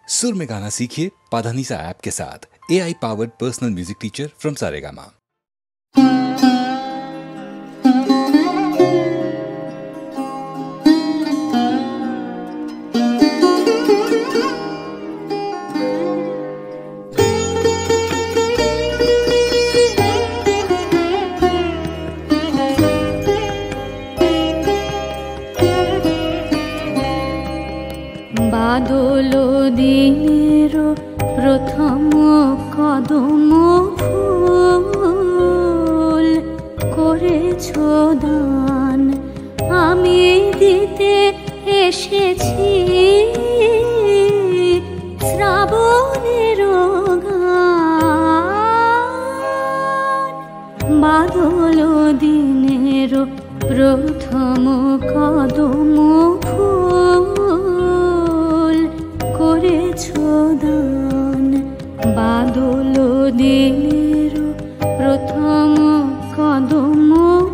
सुर में गाना सीखिए पाधानीसा ऐप के साथ। AI powered personal music teacher from Saregama. বাদলো দিনের প্রথম কদম ফুল করেছ দান, আমি দিতে এসেছি শ্রাবণের গান। বাদলো দিনের প্রথম কদম ফুল করেছ দান, বাদলো দিনের প্রথম কদম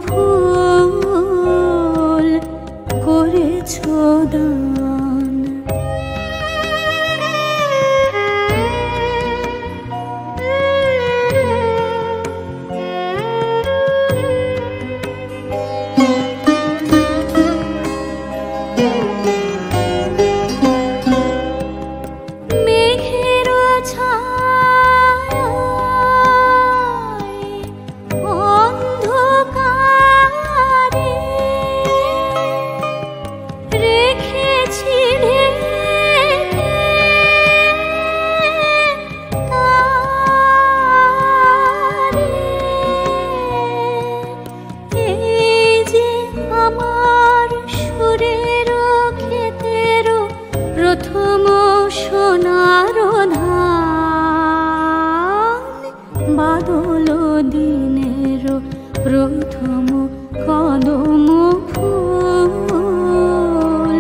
ফুল করেছ দান। প্রথম সোনার ধান, বাদলো দিনের প্রথম কদম ফুল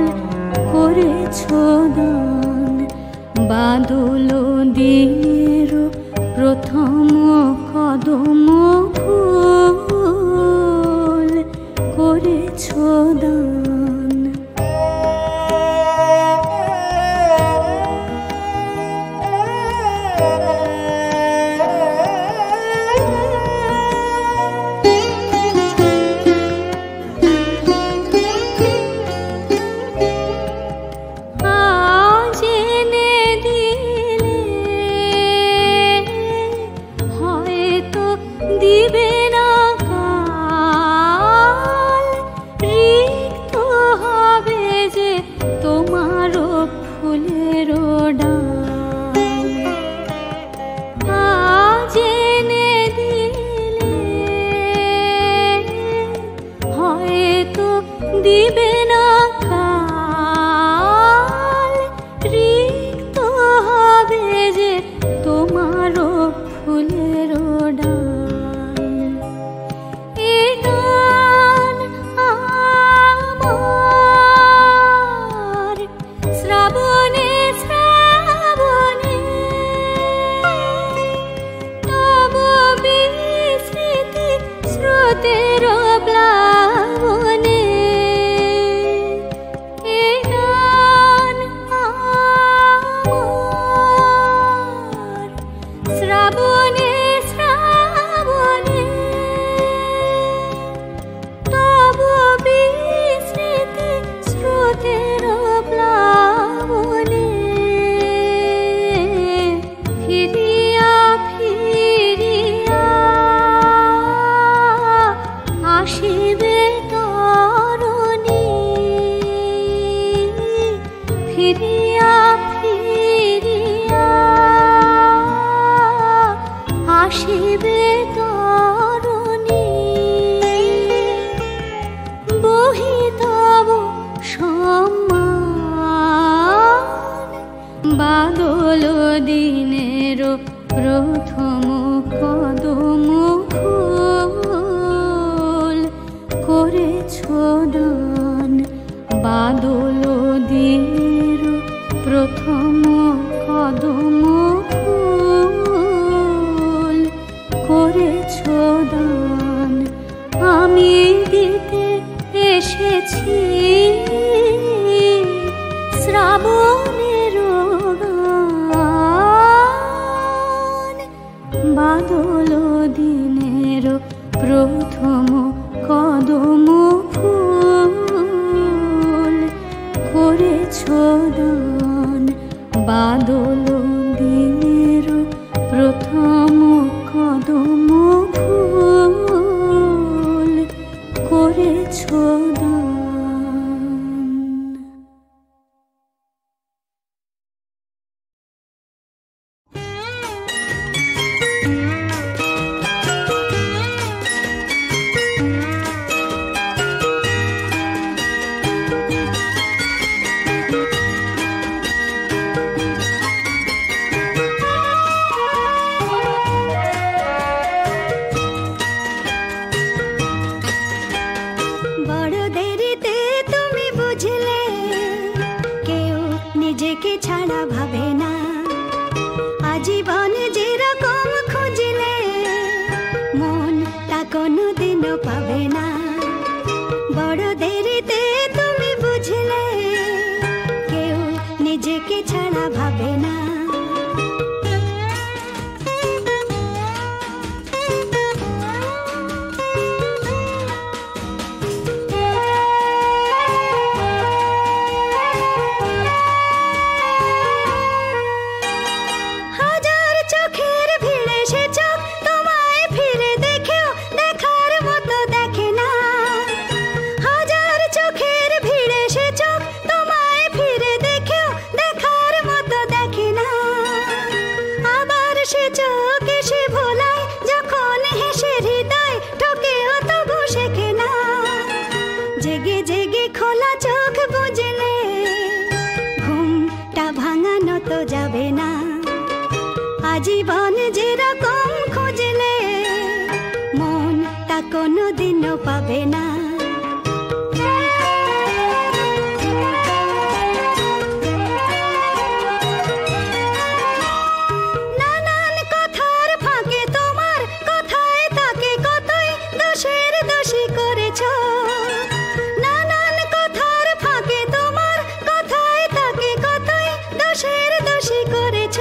করেছ দান, বাদলো দিনের প্রথম কদম ফুল করেছ দান। দিবে না কাল, রিক্ত হবে যে তোমারও ফুলের ডাল। এ গান আমার শ্রাবণে শ্রাবণে, তব বিস্মৃতি স্রোতের প্লাবনে। শ্রাবণে শ্রাবণে তব বিস্মৃতি স্রোতের প্লাবনে। ফিরিয়া ফিরিয়া আসিবে তরণী, ফিরিয়া ফিরিয়া আসিবে তরণী। বহি তব সম্মান, বাদলো দিনের প্রথম কদম ফুল করেছ দান, বাদলো দিনের প্রথম কদম ফুল করেছ দান, আমি দিতে এসেছি শ্রাবণের গান। বাদল দিনের প্রথম কদম ফুল করেছ দান। জীবন যেরকম খুঁজলে মন তা কোনো দিনও পাবে না। নানান কথার ফাঁকে তোমার কথায় তাকে কতই দোষের দোষী করেছ। নানান কথার ফাঁকে তোমার কথায় তাকে কতই দোষের দোষী করেছ।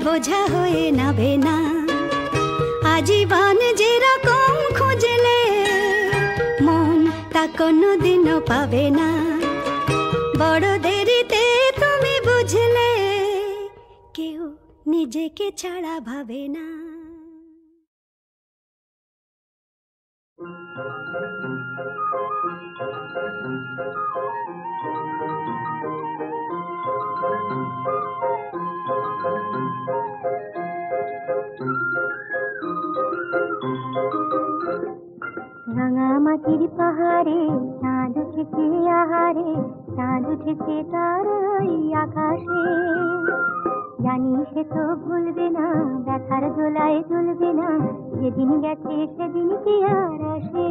বোঝা হয়ে নাবে না আজীবন যেরকম খুঁজলে মন তা কোনো দিনও পাবে না। বড় দেরিতে তুমি বুঝলে কেউ নিজেকে ছাড়া ভাবে না। রাঙামাটির পাহাড়ে চাঁদ উঠেছে আহারে, চাঁদ উঠেছে তার ওই আকাশে। জানি সে তো ভুলবে না, ব্যথার দোলায় তুলবে না, যেদিন গেছে সেদিন কি আর আসে।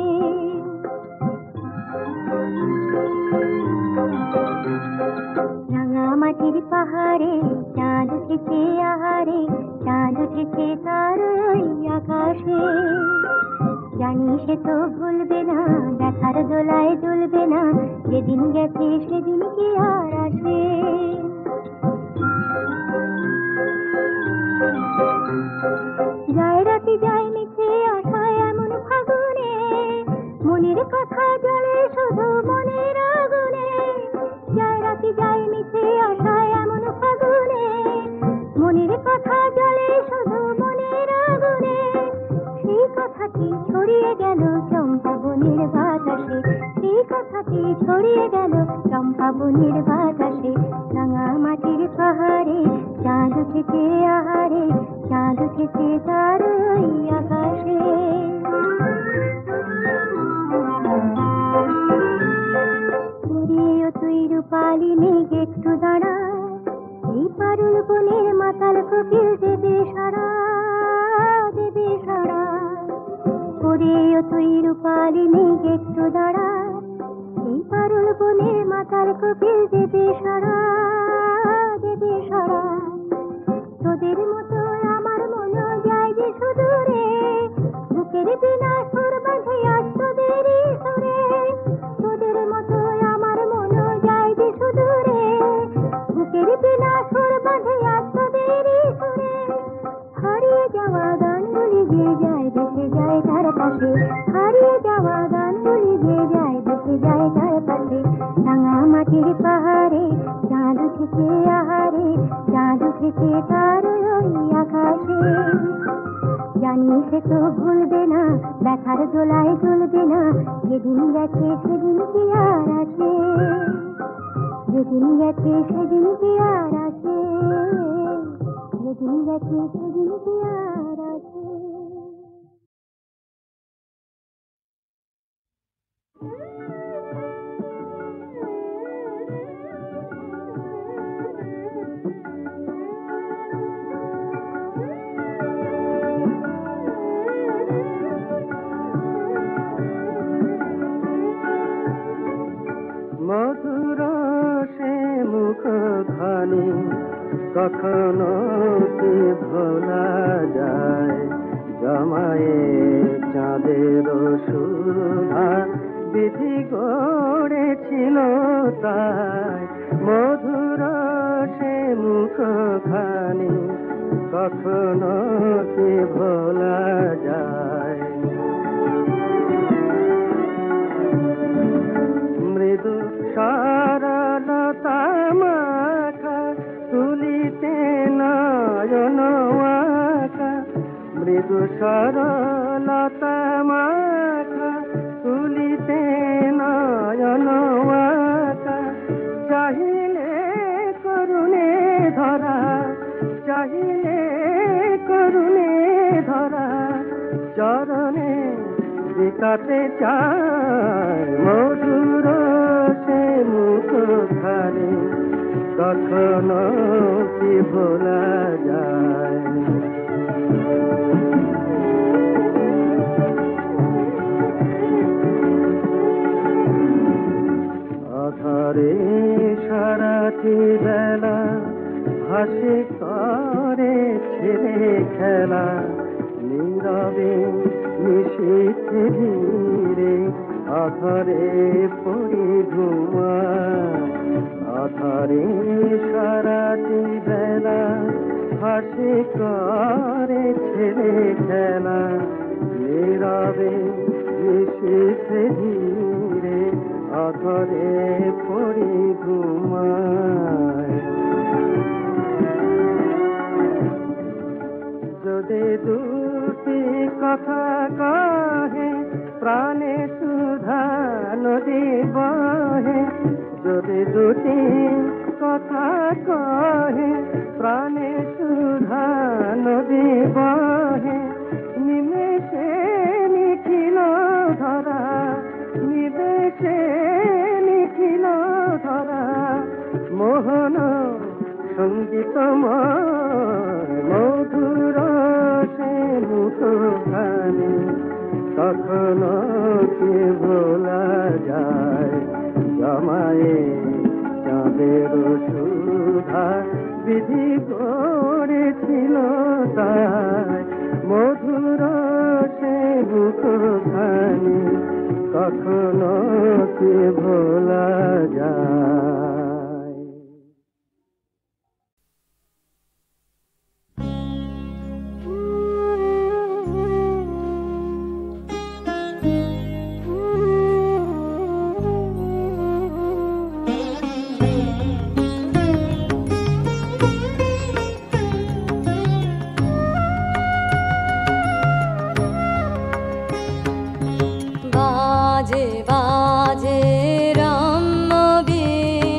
রাঙামাটির পাহাড়ে চাঁদ উঠেছে আহারে, চাঁদ উঠেছে তার ওই আকাশে। জানি সে তো ভুলবে না, ব্যথার দোলায় দুলবে না, যেদিন গেছে সেদিন কি আর আসে। যায় রাতি যায় মিছে আশায় এমন ফাগুনে, মনের কথা জলে শুধু মনের আগুনে। যায় রাতি যায় মিছে আশায় এমন ফাগুনে, মনের কথা জলে শুধু মনের আগুনে। সেই কথাটি ছড়িয়ে গেল চম্পা বনের বাতাসে, সেই কথাটি ছড়িয়ে গেল চম্পা বনের বাতাসে। রাঙামাটির পাহাড়ে চাঁদ উঠেছে আহারে, চাঁদ উঠেছে তার ওই আকাশে। তুই রূপালী মেঘ একটু দাঁড়া, এই পারুল বনের মাতাল কোকিল দেবে সারা, দেবে সারা। তুই রূপালী মেঘ একটু দাঁড়া, এই পারুল বনের মাতাল কোকিল দেবে সারা, দেবে সারা। তোদের মতো আমার মনে যায় যে সুদূরে, বুকের বিনা সুর বাঁধে আজ তোদেরই সুরে। তোদের মতো আমার মনে যায় যে সুদূরে, বুকের বিনা সুর বাঁধে আজ তোদেরই সুরে। সে তো ভুলবে না, ব্যথার জোলায় জ্বলবে না। যেদিন গেছে সেদিন কি আর আসে, যেদিন গেছে সেদিন কি আর আসে, যেদিন গেছে সেদিন কি আর আসে। মধুর সে মুখখানি কখনো কি ভোলা যায়, জমায়ে চাঁদের সুধা বিধি গড়েছিল তাই। মধুর সে মুখখানি কখনো কি ভোলা যায়। মৃদু সরলতা মাখা তুলিতে নয়ন আঁকা, মৃদু সরলতা মাখা তুলিতে নয়ন আঁকা। চাহিলে করুণে ধরা, চাহিলে করুণে ধরা, চরণে বিকাতে চায়। মধুর সে মুখখানি কখনো কি ভোলা যায়। আধারে সারাটি বেলা হাসি করে ছেলে খেলা, নীরবে নিশীথে ধীরে আধারে পড়ি ঘুমায়। আধারে সারাটি বেলা হাসি করে ছেলে খেলা, নীরবে নিশীথে ধীরে আধারে পড়ি ঘুমায়। যদি দুটি কথা কহে প্রাণে সুধা নদী বহে, যদি দুটি কথা কহে প্রাণে সুধা নদী বহে। নিমেষে নিখিল ধরা, নিমেষে নিখিল ধরা, মোহন সঙ্গীতময়। মধুর সে মুখখানি কখনো কি ভোলা যায়, জমায়ে চাঁদের সুধা বিধি গড়েছিল তাই। মধুর সে মুখখানি কখনো কি ভোলা যায়। বাজে বাজে রাম বীর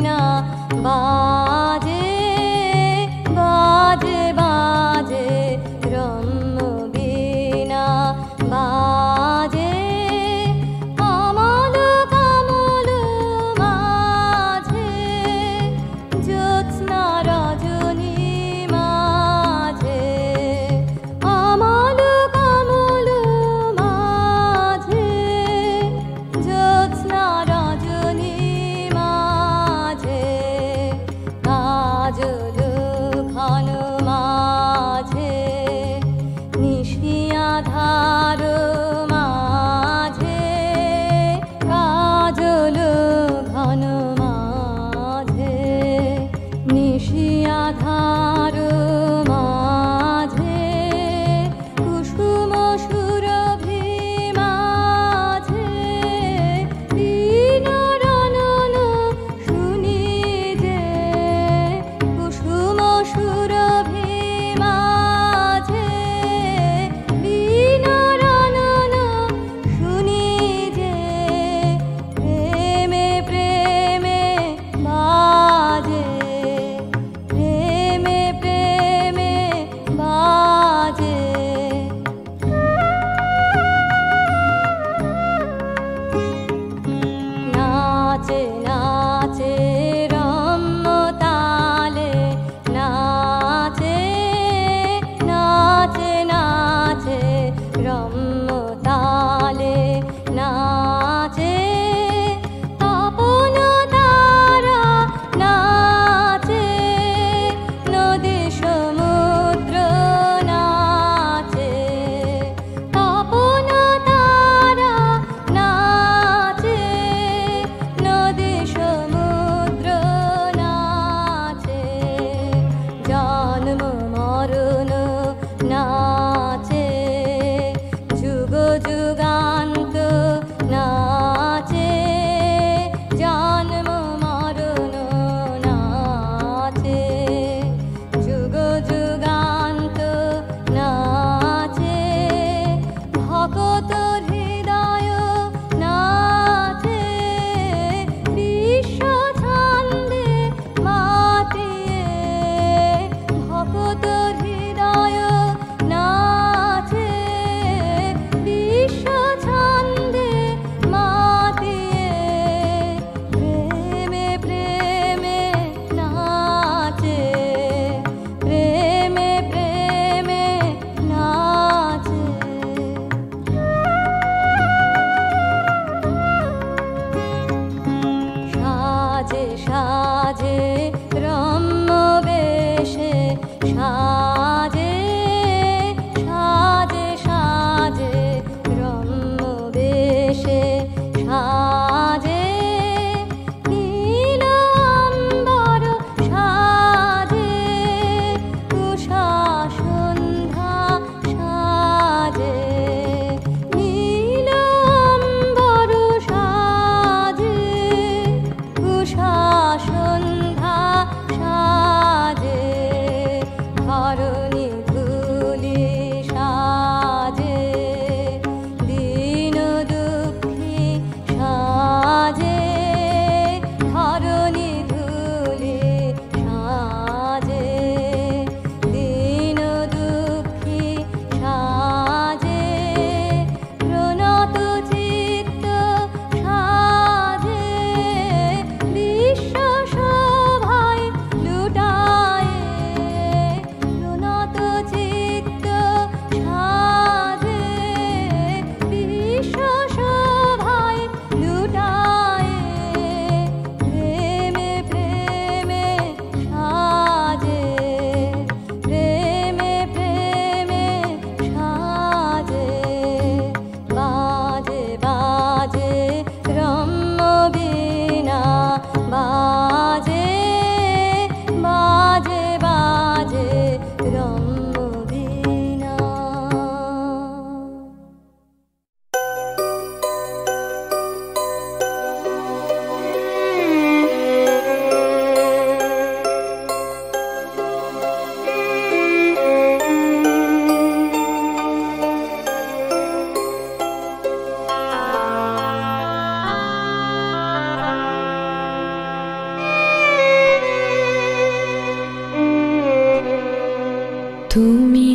তুমি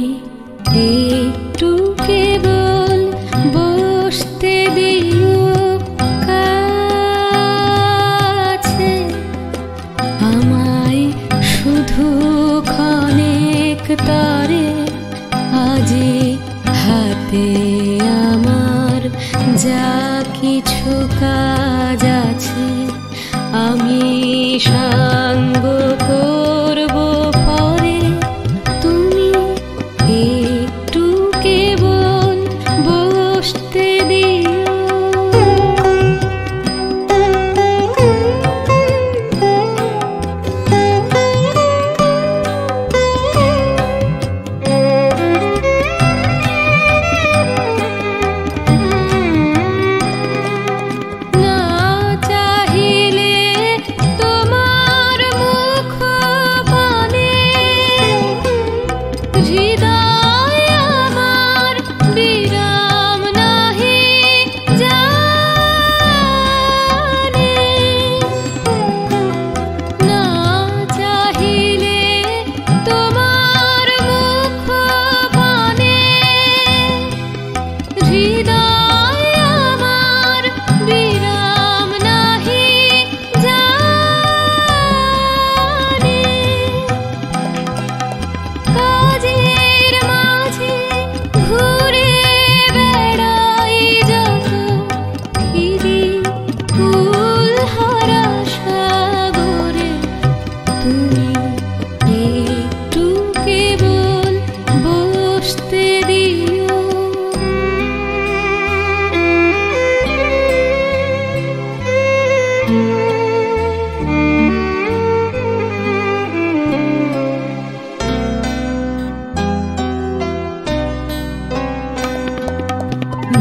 একটু কেবল বসতে দিও কাছে, আমায় শুধু ক্ষণেক তরে, আজি হাতে আমার যা কিছু কাজ আছে, আমি সাঙ্গ করব পরে। তুমি একটু কেবল বসতে দিও।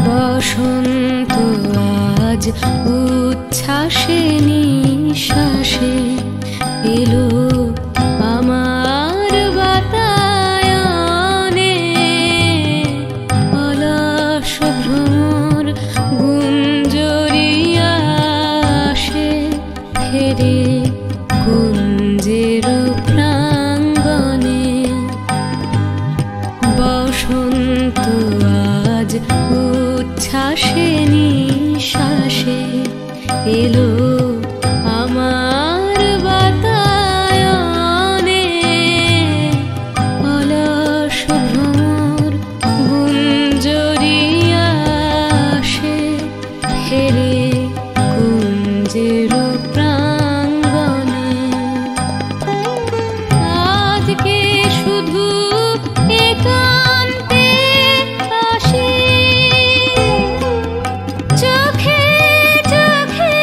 বসন্ত আজ উচ্ছ্বাসে নিঃশ্বাসে এলো আমার বাতায়নে, অলস ভ্রমর গুঞ্জরিয়া আসে ফেরে কুঞ্জের প্রাঙ্গণে। বসন্ত আজ উচ্ছ্বাসে নিঃশ্বাসে এলো আমার বাতায়নে, অলস ভ্রমর গুঞ্জরিয়া আসে ফেরে কুঞ্জের প্রাঙ্গণে। আজকে শুধু একান্তে আসি, চোখে চোখে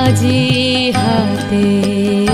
বাজি হাতে